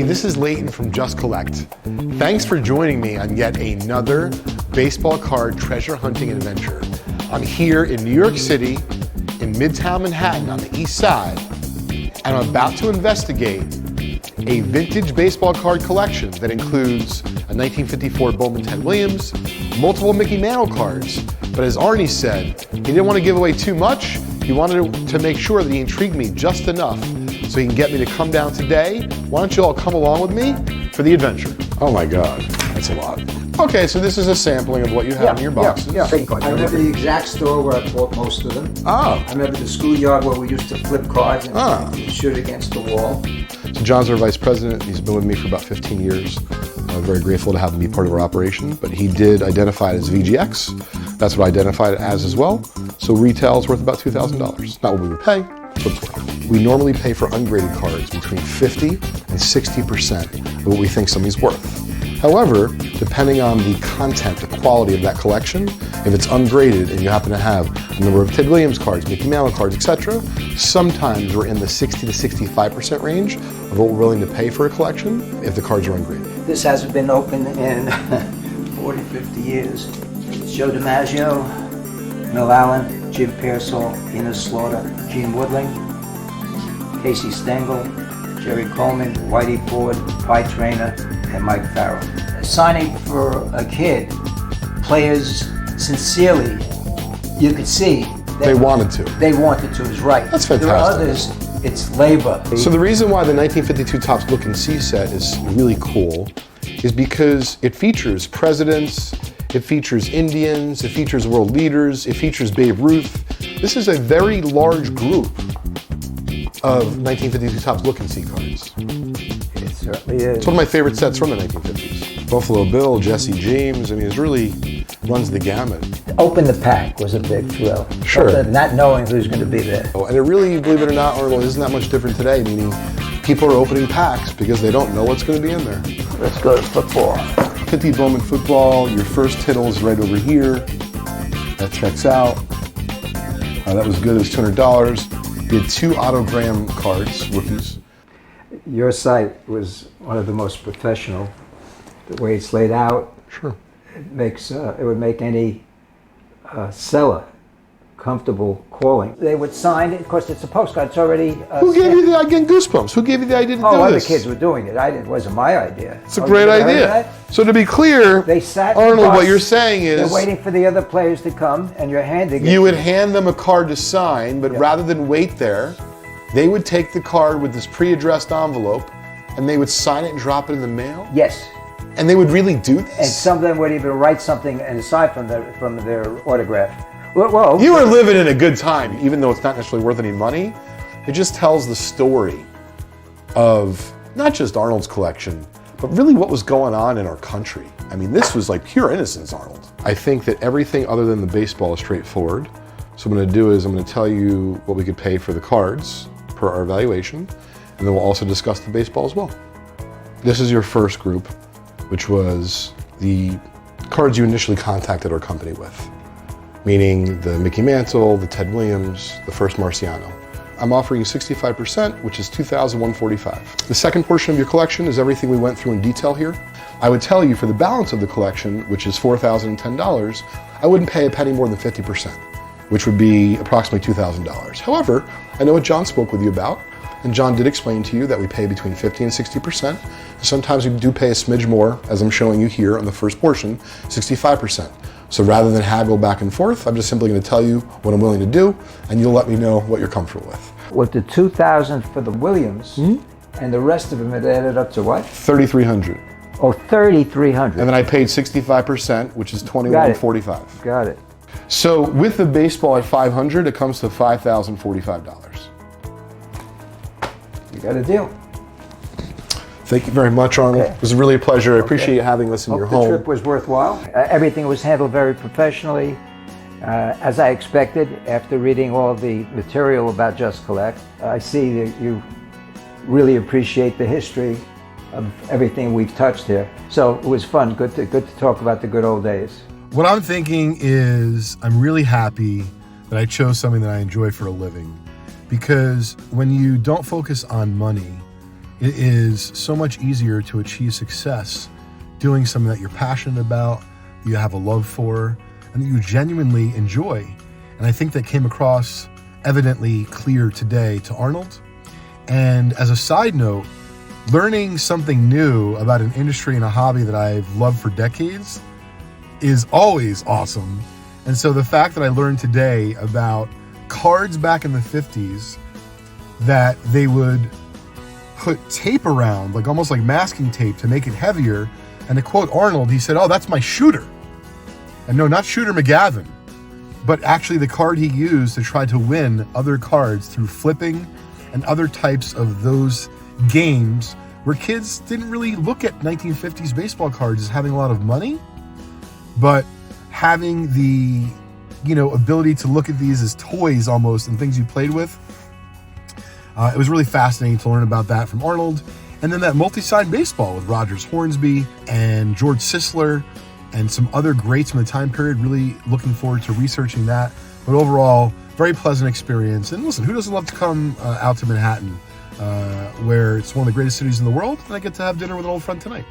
this is Leighton from Just Collect. Thanks for joining me on yet another baseball card treasure hunting adventure. I'm here in New York City, in Midtown Manhattan on the East Side, and I'm about to investigate a vintage baseball card collection that includes a 1954 Bowman Ted Williams, multiple Mickey Mantle cards. But as Arnie said, he didn't want to give away too much. He wanted to make sure that he intrigued me just enough so he can get me to come down today. Why don't you all come along with me for the adventure? Oh my God, that's a lot. Okay, so this is a sampling of what you have in your boxes. I remember the exact store where I bought most of them. I remember the schoolyard where we used to flip cards and shoot against the wall. So John's our vice president. He's been with me for about 15 years. I'm very grateful to have him be part of our operation, but he did identify it as VGX. That's what I identified it as well. So retail is worth about $2,000. Not what we would pay, but it's worth. We normally pay for ungraded cards between 50 and 60% of what we think something's worth. However, depending on the content, the quality of that collection, if it's ungraded and you happen to have a number of Ted Williams cards, Mickey Mantle cards, etc., sometimes we're in the 60 to 65% range of what we're willing to pay for a collection if the cards are ungraded. This hasn't been open in 40, 50 years. Joe DiMaggio, Mel Allen, Jim Pearsall, Enos Slaughter, Gene Woodling, Casey Stengel, Jerry Coleman, Whitey Ford, Pie Traynor, and Mike Farrell. Signing for a kid, players sincerely, you could see they wanted to. They wanted to, is right. That's fantastic. There are others, it's labor. So the reason why the 1952 Topps Look and See set is really cool is because it features presidents, it features Indians, it features world leaders, it features Babe Ruth. This is a very large group of 1952 Topps Look and See cards. It certainly is. It's one of my favorite sets from the 1950s. Buffalo Bill, Jesse James, I mean, it really runs the gamut. Open the pack was a big thrill. Sure. Not knowing who's going to be there. And it really, believe it or not, Arnold, isn't that much different today, meaning people are opening packs because they don't know what's going to be in there. Let's go to football. 50 Bowman football, your first title is right over here. That checks out. That was good, it was $200. You had 2 autogram cards, rookies. Your site was one of the most professional. The way it's laid out, sure, it would make any seller comfortable calling. They would sign it. Of course, it's a postcard. It's already. Who gave you the again goosebumps? Who gave you the idea to do this? Other kids were doing it. It wasn't my idea. It's a great idea. So to be clear, they sat. Arnold, what you're saying is they're waiting for the other players to come, and you're handing it. You would hand them a card to sign, but rather than wait there, they would take the card with this pre-addressed envelope, and they would sign it and drop it in the mail. Yes. And they would really do this? And some of them would even write something aside from their autograph. Well, you are living in a good time, even though it's not necessarily worth any money. It just tells the story of not just Arnold's collection, but really what was going on in our country. I mean, this was like pure innocence, Arnold. I think that everything other than the baseball is straightforward. So what I'm going to do is I'm going to tell you what we could pay for the cards per our evaluation, and then we'll also discuss the baseball as well. This is your first group, which was the cards you initially contacted our company with, meaning the Mickey Mantle, the Ted Williams, the first Marciano. I'm offering you 65%, which is $2,145. The second portion of your collection is everything we went through in detail here. I would tell you for the balance of the collection, which is $4,010, I wouldn't pay a penny more than 50%, which would be approximately $2,000. However, I know what John spoke with you about, and John did explain to you that we pay between 50 and 60%. Sometimes we do pay a smidge more, as I'm showing you here on the first portion, 65%. So rather than haggle back and forth, I'm just simply going to tell you what I'm willing to do, and you'll let me know what you're comfortable with. With the $2,000 for the Williams, and the rest of them, it added up to what? $3,300. Oh, $3,300. And then I paid 65%, which is $2,145. Got it. So with the baseball at $500, it comes to $5,045. You got a deal. Thank you very much, Arnold. Okay. It was really a pleasure. I appreciate you having us in your home. The trip was worthwhile. Everything was handled very professionally, as I expected. After reading all the material about Just Collect, I see that you really appreciate the history of everything we've touched here. So it was fun. Good to talk about the good old days. What I'm thinking is I'm really happy that I chose something that I enjoy for a living, because when you don't focus on money, It is so much easier to achieve success doing something that you're passionate about, that you have a love for, and that you genuinely enjoy. And I think that came across evidently clear today to Arnold. And as a side note, learning something new about an industry and a hobby that I've loved for decades is always awesome. And so the fact that I learned today about cards back in the 50s that they would put tape around, like almost like masking tape to make it heavier. And to quote Arnold, he said, "Oh, that's my shooter." And no, not Shooter McGavin, but actually the card he used to try to win other cards through flipping and other types of those games where kids didn't really look at 1950s baseball cards as having a lot of money, but having the, ability to look at these as toys almost and things you played with. It was really fascinating to learn about that from Arnold. And then that multi-side baseball with Rogers Hornsby and George Sisler and some other greats from the time period. Really looking forward to researching that. But overall, very pleasant experience. And listen, who doesn't love to come out to Manhattan, where it's one of the greatest cities in the world, and I get to have dinner with an old friend tonight.